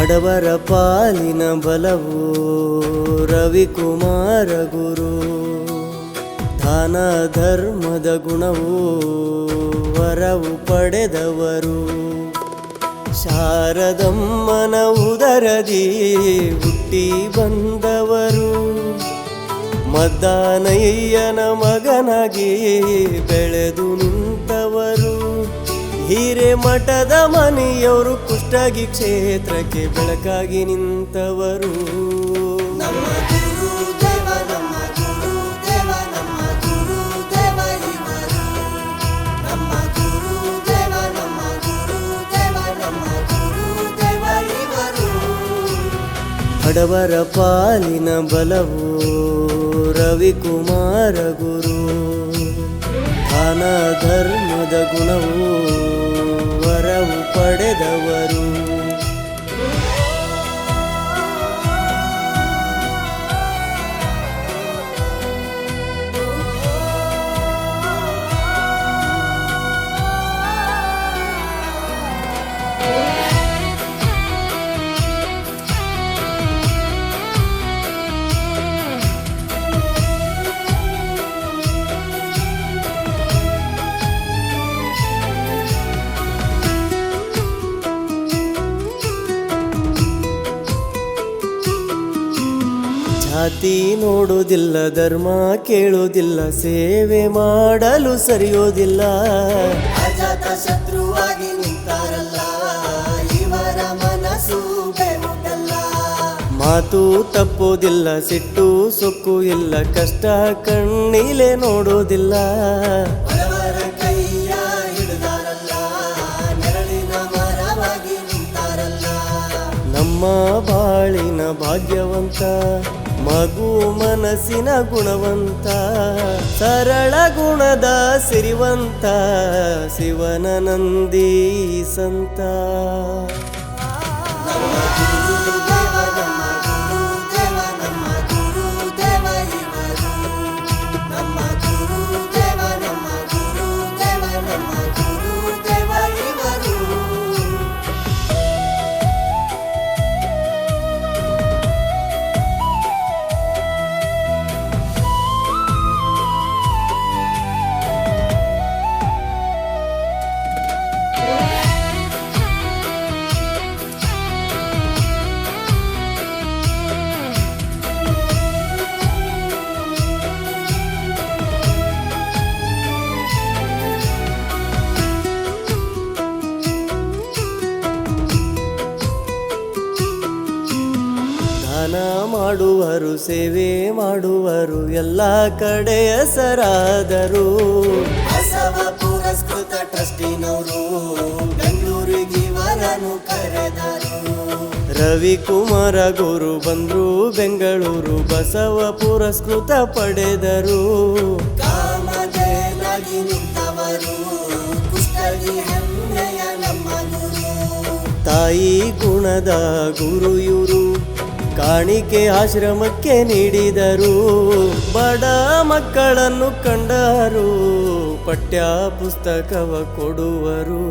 ಬಡವರ ಪಾಲಿನ ಬಲವು ರವಿಕುಮಾರ ಗುರು. ದಾನ ಧರ್ಮದ ಗುಣವು ವರವು ಪಡೆದವರು. ಶಾರದಮ್ಮನ ಉದರದಿ ಹುಟ್ಟಿ ಬಂದವರು. ಮದ್ದಾನಯ್ಯನ ಮಗನಾಗಿ ಬೆಳೆದು ನಿಂತವರು. ಹಿರೇಮಠದ ಮನೆಯವರು ಕುಷ್ಟಗಿ ಕ್ಷೇತ್ರಕ್ಕೆ ಬೆಳಕಾಗಿ ನಿಂತವರು. ನಮ್ಮ ಗುರು ದೇವ ನಮ್ಮ ಗುರು ದೇವ ನಮ್ಮ ಗುರು ದೇವ ಇವರು. ನಮ್ಮ ಗುರು ದೇವ ನಮ್ಮ ಗುರು ದೇವ ನಮ್ಮ ಗುರು ದೇವ ಇವರು. ಬಡವರ ಪಾಲಿನ ಬಲವು ರವಿಕುಮಾರ ಗುರು. ದಾನ ಧರ್ಮದ ಗುಣವು ವರವು ಪಡೆದವರು. ಜಾತಿ ನೋಡುವುದಿಲ್ಲ, ಧರ್ಮ ಕೇಳುವುದಿಲ್ಲ, ಸೇವೆ ಮಾಡಲು ಸರಿಯೋದಿಲ್ಲ. ಅಜಾತ ಶತ್ರುವಾಗಿ ನಿಂತಾರಲ್ಲ, ಇವರ ಮನಸ್ಸು ಬೆವುಟಲ್ಲ. ಮಾತು ತಪ್ಪೋದಿಲ್ಲ, ಸಿಟ್ಟು ಸೊಕ್ಕು ಇಲ್ಲ, ಕಷ್ಟ ಕಣ್ಣಿಲೆ ನೋಡೋದಿಲ್ಲ. ಬಡವರ ಕೈಯ ಹಿಡಿದಾರಲ್ಲ, ನೆರಳಿನ ಮರವಾಗಿ ನಿಂತಾರಲ್ಲ. ನಮ್ಮ ಬಾಳಿನ ಭಾಗ್ಯವಂತ, ಮಗು ಮನಸ್ಸಿನ ಗುಣವಂತ, ಸರಳ ಗುಣದ ಸಿರಿವಂತ, ಶಿವನ ನಂದಿ ಸಂತ. ನಮ್ಮ ಗುರು ದೇವ ನಮ್ಮ ಗುರು ದೇವ ನಮ್ಮ ಗುರು ದೇವ ಇವರು. ನಮ್ಮ ಗುರು ದೇವ ನಮ್ಮ ಗುರು ದೇವ ನಮ್ಮ ಗುರು ದೇವ ಇವರು. ದಾನ ಮಾಡುವರು, ಸೇವೆ ಮಾಡುವರು, ಎಲ್ಲ ಕಡೆ ಹೆಸರಾದರು. ಬಸವ ಪುರಸ್ಕೃತ ಟ್ರಸ್ಟಿನವರು ಬೆಂಗಳೂರಿಗೆ ಇವರನ್ನು ಕರೆದರು. ರವಿಕುಮಾರ ಗುರು ಬಂದ್ರು ಬೆಂಗಳೂರು, ಬಸವ ಪುರಸ್ಕೃತ ಪಡೆದರು. ಕಾಮಧೇನಾಗಿ ನಿಂತವರು ಕುಷ್ಟಗಿ ಹೆಮ್ಮೆಯ ನಮ್ಮ ಗುರು. ತಾಯಿ ಗುಣದ ಗುರು ಇವರು, ಕಾಣಿಕೆ ಆಶ್ರಮಕ್ಕೆ ನೀಡಿದರು. ಬಡ ಮಕ್ಕಳನ್ನು ಕಂಡರು, ಪಠ್ಯ ಪುಸ್ತಕವ ಕೊಡುವರು.